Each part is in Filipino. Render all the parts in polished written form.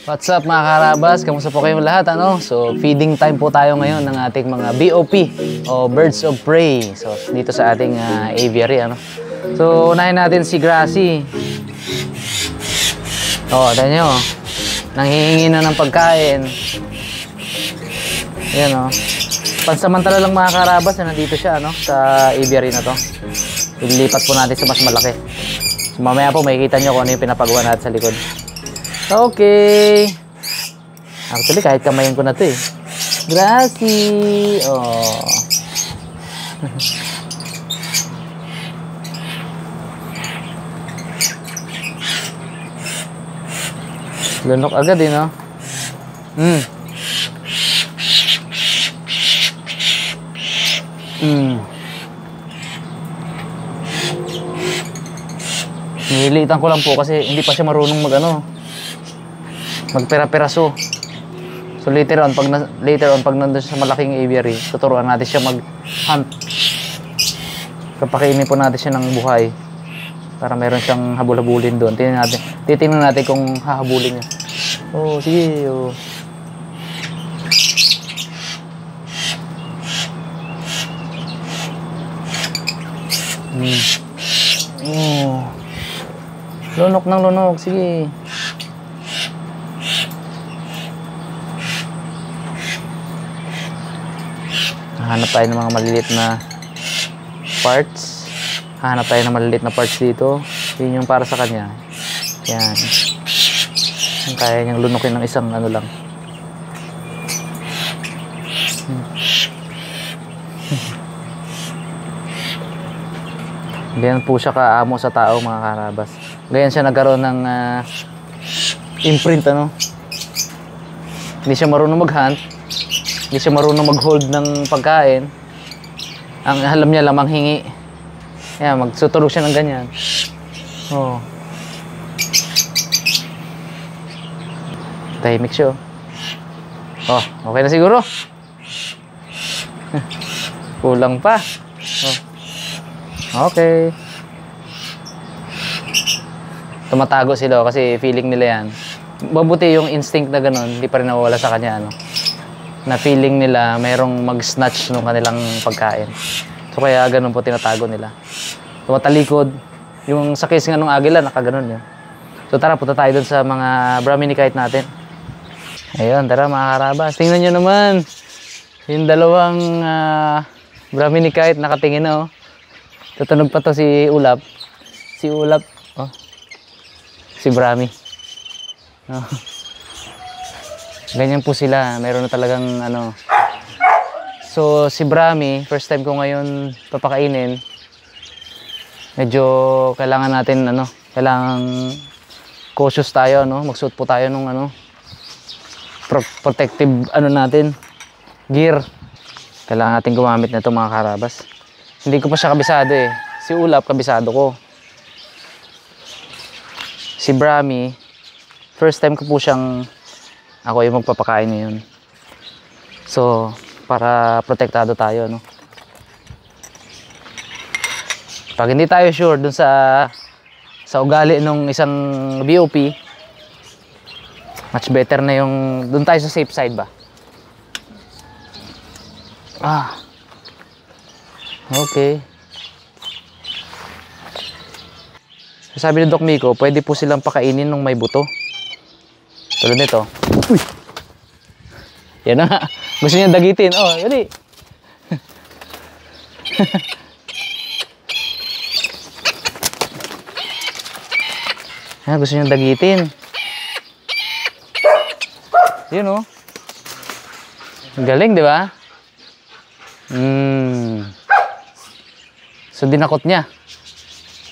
What's up mga karabas? Kamusta po kayong lahat? So feeding time po tayo ngayon ng ating mga BOP o Birds of Prey. So dito sa ating aviary. So unahin natin si Grassy. Tignan nyo. Nanghihingi na ng pagkain. Ayan Pansamantala lang mga karabas na nandito siya sa aviary na to. Ililipat po natin sa mas malaki. So, mamaya po makikita nyo kung ano yung pinapagawa natin sa likod. Okay. Actually, kahit kamayin ko na to Grassy. Lunok agad Nililitan ko lang po kasi hindi pa siya marunong magpera-peraso. So later on pag nandun siya sa malaking aviary, tuturuan natin siya mag-hunt. Kapakainin po natin siya ng buhay para meron siyang habol-habulin doon. Titingnan natin kung hahabulin niya. Sige. Lunok ng lunok, sige. Hanap tayo ng mga maliliit na parts. Hanap tayo ng maliliit na parts dito. Yun yung para sa kanya. Yan. Kaya niyang lunukin ng isang lang. Ganyan po siya kaamo sa tao mga karabas. Ganyan siya nagkaroon ng imprint Hindi siya marunong mag-hunt. Hindi siya marunong mag-hold ng pagkain. Ang alam niya lamang hingi. Yan, magsutulog siya ng ganyan. Tahimik siya. Okay na siguro. Kulang pa. Okay. Tumatago sila kasi feeling nila yan. Mabuti yung instinct na ganun, hindi pa rin nawawala sa kanya na feeling nila mayroong mag-snatch ng kanilang pagkain. So kaya ganun po tinatago nila. Tumatalikod. Yung sa case nga nung agila, nakaganon yun. So tara, punta tayo dun sa mga Brahminy kite natin. Ayun, tara mga karabas. Tingnan nyo naman. Yung dalawang Brahminy kite nakatingin na Tutunog pa to si Ulap. Si Ulap. Si Brahmi. Ganyan po sila. Meron na talagang So si Brahmi, first time ko ngayon papakainin. Medyo kailangan natin kailangan cautious tayo Magsuot po tayo nung protective natin gear. Kailangan natin gumamit na ito mga karabas. Hindi ko pa siya kabisado Si Ulap kabisado ko. Si Brahmi, first time ko po siyang ako yung magpapakain ngayon. So, para protektado tayo Pag hindi tayo sure dun sa ugali ng isang BOP, much better na yung dun tayo sa safe side ba. Okay. Sabi ni Doc Miko, pwede po silang pakainin nung may buto. Tulad nito. Uy! Yan na. Gusto niya dagitin. Yun gusto niya dagitin. Yun Galing, di ba? So dinakot niya.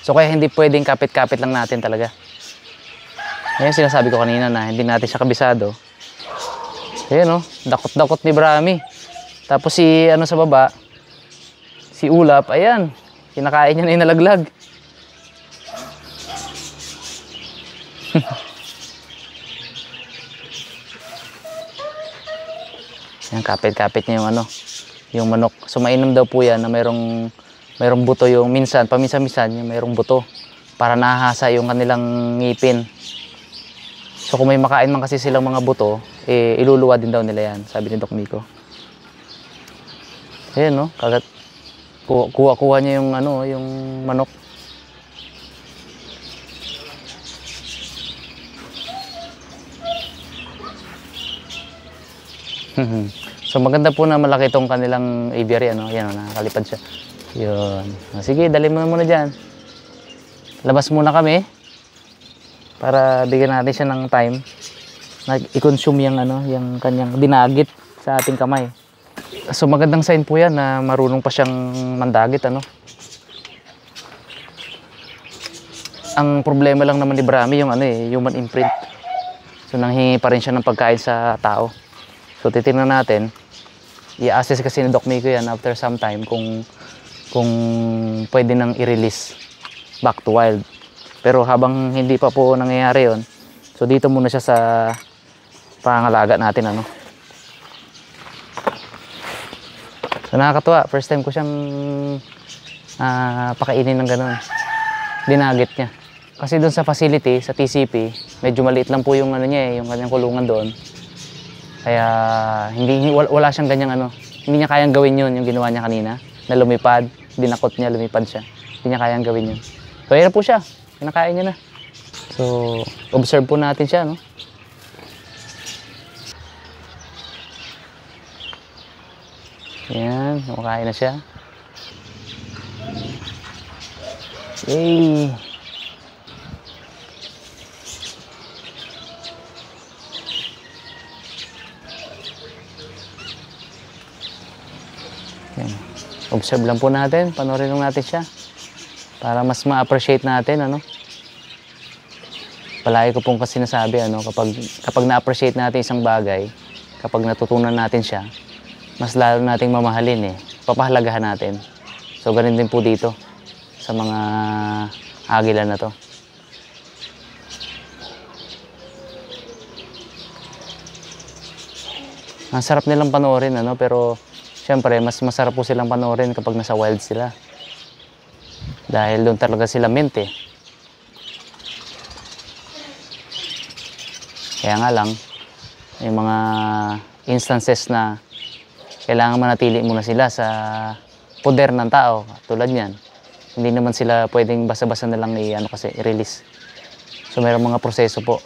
So kaya hindi pwedeng kapit-kapit lang natin talaga. Ngayon sinasabi ko kanina na hindi natin siya kabisado. Ayan dakot-dakot ni Brahmi. Tapos si sa baba, si Ulap, ayan, kinakain niya na yung nalaglag. Yan, kapit-kapit niya yung manok. So mainam daw po yan na mayroong buto yung paminsan-minsan yung mayroong buto para nahasa yung kanilang ngipin. So kung may makain man kasi silang mga buto, eh, iluluwa din daw nila yan, sabi ni Doc Miko. Ayan, no? Kagat, kuha niya yung, ano, yung manok. So maganda po na malaki itong kanilang aviary, ano? Ayan, nakakalipad siya. Yun. Sige, dali mo na muna dyan. Labas muna kami para bigyan natin siya ng time na i-consume yung, ano, yung kanyang dinagit sa ating kamay. So magandang sign po yan na marunong pa siyang mandagit, ano. Ang problema lang naman ni Brahmi yung, ano, human imprint. So nanghingi pa rin siya ng pagkain sa tao. So titingnan natin, i-assess kasi ni Doc Miko yan after some time kung pwede nang i-release back to wild. Pero habang hindi pa po nangyayari yon, so dito muna siya sa pangalaga natin, ano. So nakakatuwa, first time ko siyang pakainin ng gano'n. Dinagit niya. Kasi doon sa facility, sa TCP, medyo maliit lang po yung, ano niya, yung kanyang kulungan doon. Kaya wala siyang ganyang, ano, hindi niya kayang gawin yun, yung ginawa niya kanina, na lumipad, dinakot niya, lumipad siya. Hindi niya kayang gawin yun. So ayan po siya, kinakain niya na. So observe po natin siya, no. Ayan, kumakain na siya. Yay! Observe lang po natin, panoorin lang natin siya para mas ma-appreciate natin, ano. Palagi ko pong kasi sinasabi, ano, kapag na-appreciate natin isang bagay, kapag natutunan natin siya, mas lalo nating mamahalin, papahalagahan natin. So ganun din po dito sa mga agila na to. Ang sarap nilang panoorin, ano, pero siyempre, mas masarap po silang panoorin kapag nasa wild sila. Dahil doon talaga sila mint, Kaya nga lang, may mga instances na kailangan manatili muna sila sa poder ng tao. Tulad niyan. Hindi naman sila pwedeng basta-basta na lang i-release. So, mayroong mga proseso po.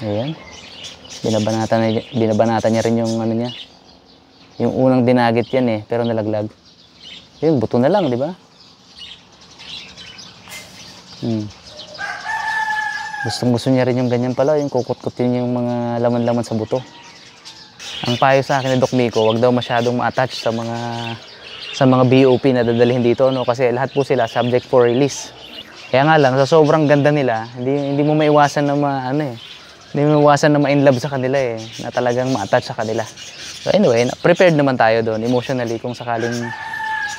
Ayan. Binabanatan niya rin yung, ano niya. Yung unang dinagit yan, pero nalaglag. Yung buto na lang, di ba? Gustong-gusto niya rin yung ganyan pala, yung kukut-kutin yung mga laman-laman sa buto. Ang payo sa akin ni Doc Miko, wag daw masyadong ma-attach sa mga BOP na dadalhin dito, no? Kasi lahat po sila subject for release. Kaya nga lang, sa sobrang ganda nila, hindi mo maiwasan na hindi mo maiwasan na ma-inlove sa kanila, na talagang ma-attach sa kanila. So anyway, prepared naman tayo doon emotionally kung sakaling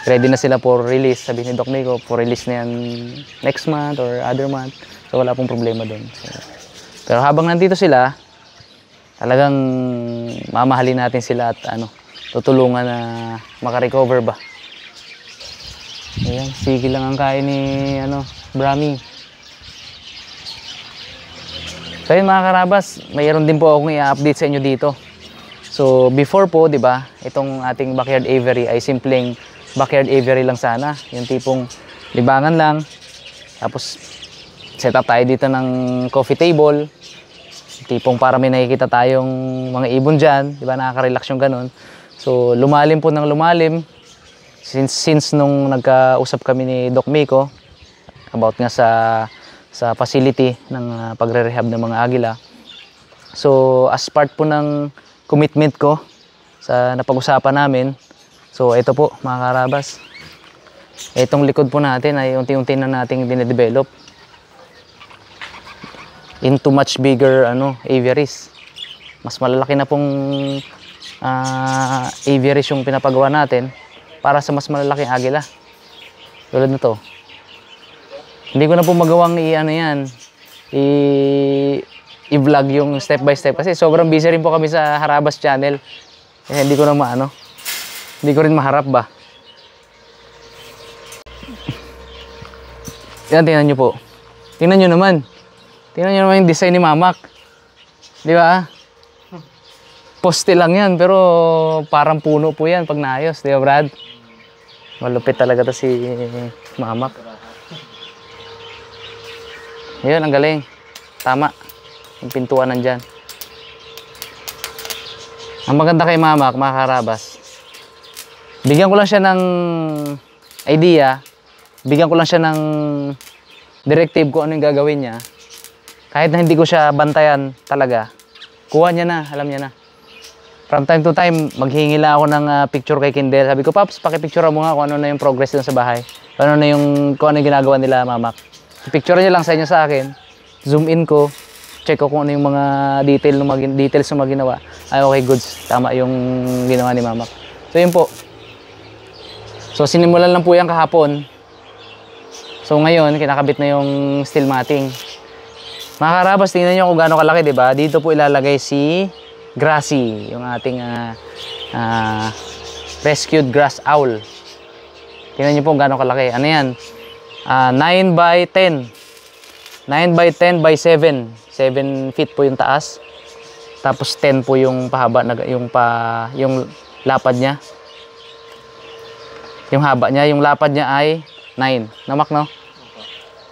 ready na sila for release. Sabi ni Doc Miko, for release na yan next month or other month. So wala pong problema doon. So, pero habang nandito sila, talagang mamahalin natin sila at tutulungan na makarecover ba. Ayan, sige lang ang kain ni Brahmi. So yun mga karabas, mayroon din po akong i-update sa inyo dito. So before po, di ba, itong ating backyard aviary ay simpleng backyard aviary lang sana. Yung tipong libangan lang. Tapos set up tayo dito ng coffee table. Tipong para may nakikita tayong mga ibon dyan. Di ba, nakaka-relax yung ganun. So lumalim po ng lumalim. Since nung nagkausap kami ni Doc Miko about nga sa facility ng pagre-rehab ng mga agila. So as part po ng commitment ko sa napag-usapan namin, so ito po mga karabas, itong likod po natin ay unti-unti na nating dinedevelop into much bigger aviaries. Mas malalaki na pong aviaries yung pinapagawa natin para sa mas malalaking agila. Tulad na to. Hindi ko na po magawang i-vlog yung step by step kasi sobrang busy rin po kami sa Harabas channel. Kaya hindi ko na hindi ko rin maharap ba. Yan, tingnan nyo po. Tingnan nyo naman. Tingnan nyo naman yung design ni Mamak. Di ba? Poste lang yan, pero parang puno po yan pag naayos. Di ba, Brad? Malupit talaga to si Mamak. Yun, ang galing. Tama. Yung pintuan nandyan. Ang maganda kay Mamak, mga Karabas, bigyan ko lang siya ng idea, bigyan ko lang siya ng directive kung ano yung gagawin niya. Kahit na hindi ko siya bantayan talaga, kuha niya na, alam niya na. From time to time, maghingi lang ako ng picture kay Kindle. Sabi ko, Paps, pakipicture mo nga kung ano na yung progress dun sa bahay. Kung ano yung ginagawa nila, Mamak. Picture niya lang sa inyo sa akin. Zoom in ko. Check ko kung ano yung mga details na ginawa. Ay, okay, goods. Tama yung ginawa ni Mamak. So, yun po. So, sinimulan lang po yan kahapon. So, ngayon, kinakabit na yung steel matting. Mga Karabas, tingnan nyo kung gaano kalaki, diba? Dito po ilalagay si Grassy, yung ating rescued grass owl. Tingnan nyo po kung gaano kalaki. Ano yan? 9 by 10. 9 by 10 by 7. 7 feet po yung taas. Tapos 10 po yung pahaba, yung lapad niya. Yung haba niya, yung lapad niya ay 9. Namak, no?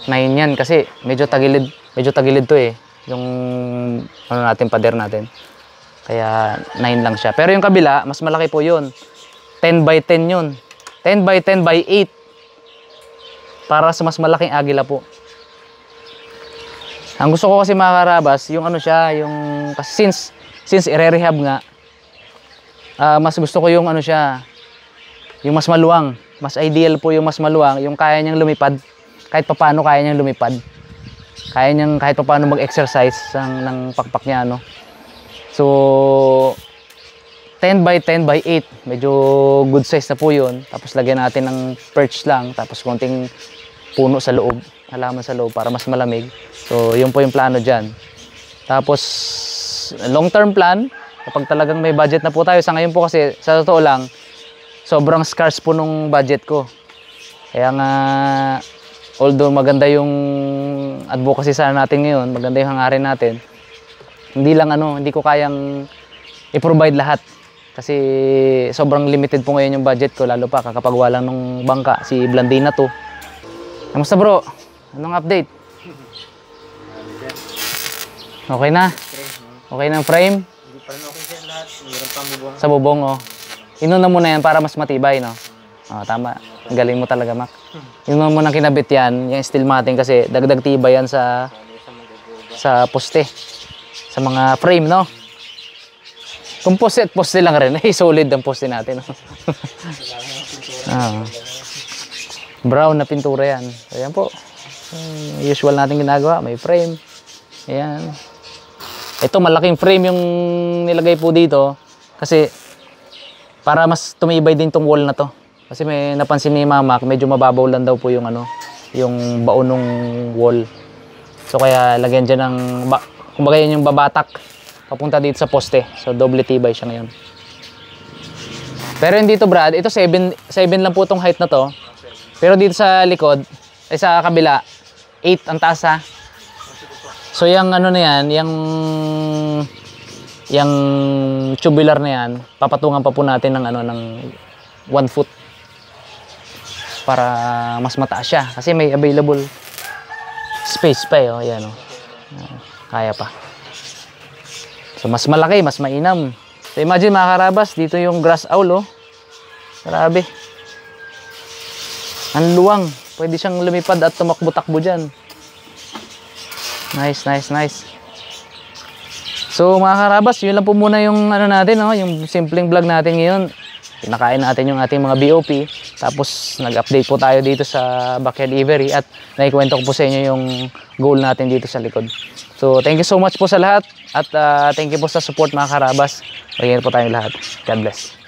9 yan kasi medyo tagilid to eh. Yung pader natin. Kaya 9 lang siya. Pero yung kabila, mas malaki po yun. 10 by 10 yun. 10 by 10 by 8. Para sa mas malaking agila po. Ang gusto ko kasi mga Karabas, yung kasi since i-rehab nga, mas gusto ko yung yung mas maluwang. Mas ideal po yung mas maluwang, yung kaya niyang lumipad. Kahit papaano kaya niyang lumipad. Kaya niyang kahit papaano mag-exercise ng pakpak niya, no? So, 10 by 10 by 8. Medyo good size na po yun. Tapos lagyan natin ng perch lang. Tapos konting puno sa loob. Halaman sa loob para mas malamig. So, yun po yung plano dyan. Tapos, long-term plan. Kapag talagang may budget na po tayo. Sa ngayon po kasi, sa totoo lang, sobrang scarce po nung budget ko. Kaya nga, although maganda yung advocacy sana natin ngayon, maganda yung hangarin natin, hindi ko kayang i-provide lahat. Kasi sobrang limited po ngayon yung budget ko, lalo pa kakapagawa lang ng bangka, si Blandina to. Kamusta bro? Anong update? Okay na? Okay na ang frame? Hindi pa rin okay siya lahat. Mayroon pang bubong. Sa bubong, oh. Inuna mo na yan para mas matibay, no? Oh, tama. Ang galing mo talaga, Mac. Inuna mo nang kinabit yan, yung steel matting kasi dagdag tibay yan sa poste. Sa mga frame, no? Kung poste at poste lang rin, solid ang poste natin, no? Brown na pintura yan. Ayan po. Usual natin ginagawa. May frame. Ayan. Ito, malaking frame yung nilagay po dito. Kasi, para mas tumibay din tong wall na to. Kasi may napansin ni Mamak, medyo mababaw lang daw po yung yung baon ng wall. So, kaya lagyan dyan ng, kumbaga yan yung babatak. Papunta dito sa poste. So, doble tibay siya ngayon. Pero hindi to Brad. Ito 7 lang po tong height na to. Pero dito sa likod, ay sa kabila, 8 ang taas ha. So yung na yan, yung tubular na yan, papatungan pa po natin ng ng 1 foot para mas mataas siya kasi may available space pa eh, oh, yan oh. Kaya pa. So mas malaki, mas mainam. So imagine mga Karabas, dito yung grass owl oh. Grabe. Ang luwang. Pwede siyang lumipad at tumakbo-takbo dyan. Nice, nice, nice. So mga Karabas, yun lang po muna yung natin, no? Yung simpleng vlog natin ngayon. Pinakain natin yung ating mga BOP. Tapos nag-update po tayo dito sa Backyard Aviary at naikwento ko po sa inyo yung goal natin dito sa likod. So thank you so much po sa lahat at thank you po sa support mga karabas. Magiging po tayong lahat. God bless.